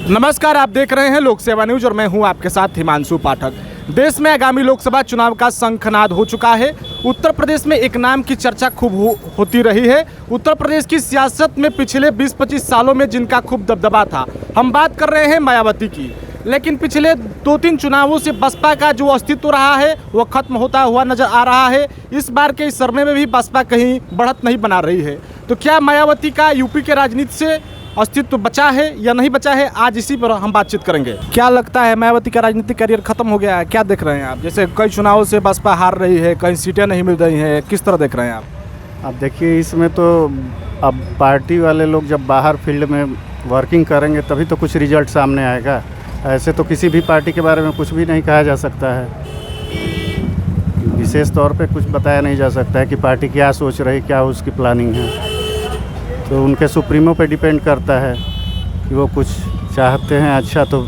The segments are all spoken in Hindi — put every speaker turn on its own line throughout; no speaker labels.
नमस्कार, आप देख रहे हैं लोक सेवा न्यूज और मैं हूं आपके साथ हिमांशु पाठक। देश में आगामी लोकसभा चुनाव का शंखनाद हो चुका है। उत्तर प्रदेश में एक नाम की चर्चा खूब होती रही है। उत्तर प्रदेश की सियासत में पिछले 20-25 सालों में जिनका खूब दबदबा था, हम बात कर रहे हैं मायावती की। लेकिन पिछले 2-3 चुनावों से बसपा का जो अस्तित्व रहा है वो खत्म होता हुआ नजर आ रहा है। इस बार के इस सर्वे में भी बसपा कहीं बढ़त नहीं बना रही है। तो क्या मायावती का यूपी के राजनीति से अस्तित्व बचा है या नहीं बचा है, आज इसी पर हम बातचीत करेंगे। क्या लगता है, मायावती का राजनीतिक करियर खत्म हो गया है? क्या देख रहे हैं आप? जैसे कई चुनावों से बसपा हार रही है, कहीं सीटें नहीं मिल रही हैं, किस तरह देख रहे हैं आप?
अब देखिए, इसमें तो अब पार्टी वाले लोग जब बाहर फील्ड में वर्किंग करेंगे तभी तो कुछ रिजल्ट सामने आएगा। ऐसे तो किसी भी पार्टी के बारे में कुछ भी नहीं कहा जा सकता है। विशेष तौर पे कुछ बताया नहीं जा सकता है कि पार्टी क्या सोच रही, क्या उसकी प्लानिंग है। तो उनके सुप्रीमो पे डिपेंड करता है कि वो कुछ चाहते हैं अच्छा तो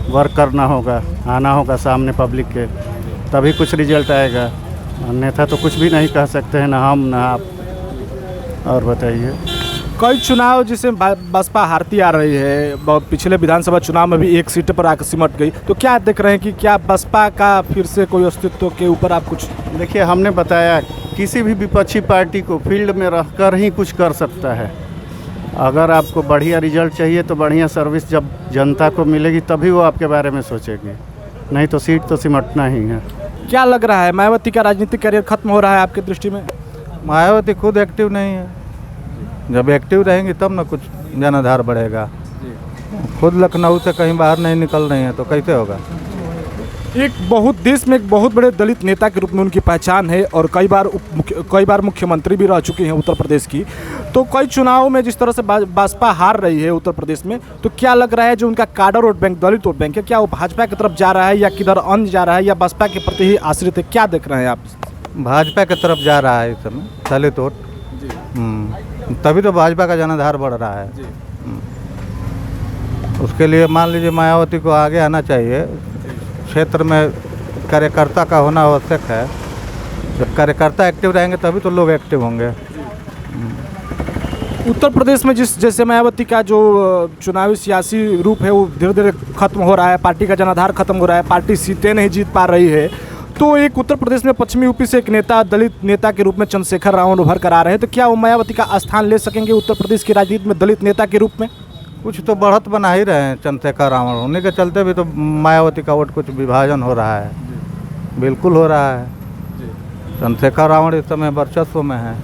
वर्क करना होगा, आना होगा सामने पब्लिक के, तभी कुछ रिजल्ट आएगा। अन्यथा तो कुछ भी नहीं कह सकते हैं, ना हम ना आप। और बताइए।
कई चुनाव जिसे बसपा हारती आ रही है, बहुत पिछले विधानसभा चुनाव में भी एक सीट पर आकर सिमट गई, तो क्या देख रहे हैं कि क्या बसपा का फिर से कोई अस्तित्व के ऊपर आप कुछ?
देखिए, हमने बताया किसी भी विपक्षी पार्टी को फील्ड में रहकर ही कुछ कर सकता है। अगर आपको बढ़िया रिजल्ट चाहिए तो बढ़िया सर्विस जब जनता को मिलेगी तभी वो आपके बारे में सोचेगी, नहीं तो सीट तो सिमटना ही है।
क्या लग रहा है, मायावती का राजनीतिक करियर खत्म हो रहा है आपकी दृष्टि में?
मायावती खुद एक्टिव नहीं है। जब एक्टिव रहेंगी तब ना कुछ जनाधार बढ़ेगा। खुद लखनऊ से कहीं बाहर नहीं निकल रही हैं तो कैसे होगा?
देश में एक बहुत बड़े दलित नेता के रूप में उनकी पहचान है और कई बार मुख्यमंत्री भी रह चुके हैं उत्तर प्रदेश की। तो कई चुनावों में जिस तरह से बसपा हार रही है उत्तर प्रदेश में, तो क्या लग रहा है जो उनका काडर वोट बैंक, दलित वोट बैंक है, क्या वो भाजपा की तरफ जा रहा है या किधर अन्य जा रहा है या बसपा के प्रति ही आश्रित है? क्या देख रहे हैं आप?
भाजपा की तरफ जा रहा है इस समय दलित वोट। तभी तो भाजपा का जनाधार बढ़ रहा है। उसके लिए मान लीजिए मायावती को आगे आना चाहिए। क्षेत्र में कार्यकर्ता का होना आवश्यक है। जब कार्यकर्ता एक्टिव रहेंगे तभी तो लोग एक्टिव होंगे।
उत्तर प्रदेश में जैसे मायावती का जो चुनावी सियासी रूप है वो धीरे धीरे खत्म हो रहा है, पार्टी का जनाधार खत्म हो रहा है, पार्टी सीटें नहीं जीत पा रही है, तो एक उत्तर प्रदेश में पश्चिमी यूपी से एक नेता, दलित नेता के रूप में चंद्रशेखर रावण उभर कर आ रहे हैं, तो क्या वो मायावती का स्थान ले सकेंगे उत्तर प्रदेश की राजनीति में दलित नेता के रूप में?
कुछ तो बढ़त बना ही रहे हैं चंद्रशेखर रावण, होने के चलते भी तो मायावती का वोट कुछ विभाजन हो रहा है। बिल्कुल हो रहा है। चंद्रशेखर रावण इस समय वर्चस्व में है।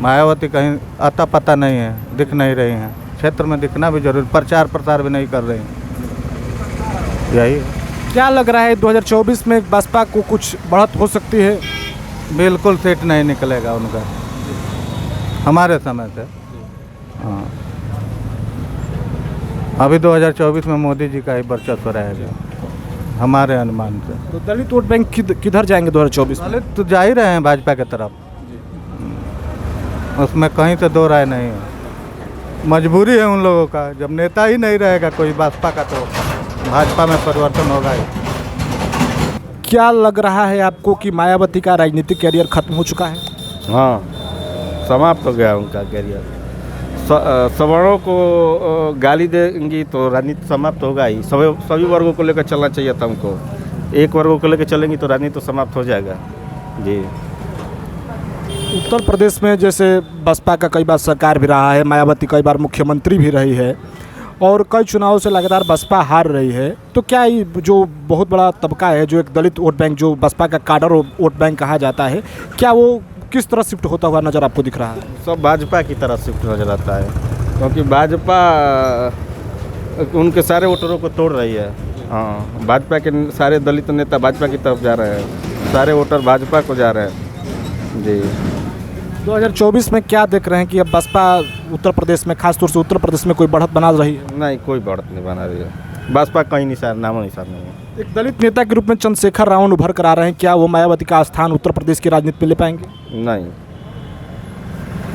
मायावती कहीं अता पता नहीं है, दिख नहीं रही हैं। क्षेत्र में दिखना भी जरूरी, प्रचार प्रसार भी नहीं कर रही हैं। यही
क्या लग रहा है 2024 में बसपा को कुछ बढ़त हो सकती है?
बिल्कुल सीट नहीं निकलेगा उनका हमारे समय से। हाँ, अभी 2024 में मोदी जी का ही वर्चस्व रहेगा हमारे अनुमान से।
तो दलित वोट बैंक किधर जाएंगे 2024 में?
दलित तो जा ही रहे हैं भाजपा की तरफ, उसमें कहीं से दो राय नहीं है। मजबूरी है उन लोगों का। जब नेता ही नहीं रहेगा कोई बसपा का तो भाजपा में परिवर्तन होगा ही।
क्या लग रहा है आपको कि मायावती का राजनीतिक करियर खत्म हो चुका है?
हाँ, समाप्त हो गया उनका करियर। सवर्णों को गाली देंगी तो राजनीति समाप्त होगा ही। सभी वर्गों को लेकर चलना चाहिए था हमको। एक वर्गों को लेकर चलेंगी तो राजनीति तो समाप्त हो जाएगा जी।
उत्तर प्रदेश में जैसे बसपा का कई बार सरकार भी रहा है, मायावती कई बार मुख्यमंत्री भी रही है और कई चुनावों से लगातार बसपा हार रही है, तो क्या ये जो बहुत बड़ा तबका है, जो एक दलित वोट बैंक, जो बसपा का काडर वोट बैंक कहा जाता है, क्या वो किस तरह शिफ्ट होता हुआ नज़र आपको दिख रहा है?
सब भाजपा की तरफ शिफ्ट नजर आता है, क्योंकि भाजपा उनके सारे वोटरों को तोड़ रही है। हाँ, भाजपा के सारे दलित नेता भाजपा की तरफ जा रहे हैं, सारे वोटर भाजपा को जा रहे हैं जी।
2024 में क्या देख रहे हैं कि अब बसपा उत्तर प्रदेश में, खासतौर से उत्तर प्रदेश में कोई बढ़त बना रही है?
नहीं, कोई बढ़त नहीं बना रही है। भाजपा कहीं निशान, नामो निशान नहीं है।
एक दलित नेता के रूप में चंद्रशेखर रावण उभर कर आ रहे हैं, क्या वो मायावती का स्थान उत्तर प्रदेश की राजनीति में ले पाएंगे?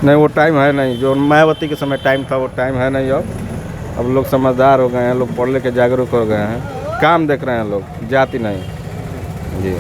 नहीं, वो टाइम है नहीं। जो मायावती के समय टाइम था वो टाइम है नहीं। अब लोग समझदार हो गए हैं, लोग पढ़ लिख के जागरूक हो गए हैं, काम देख रहे हैं लोग, जाति नहीं जी।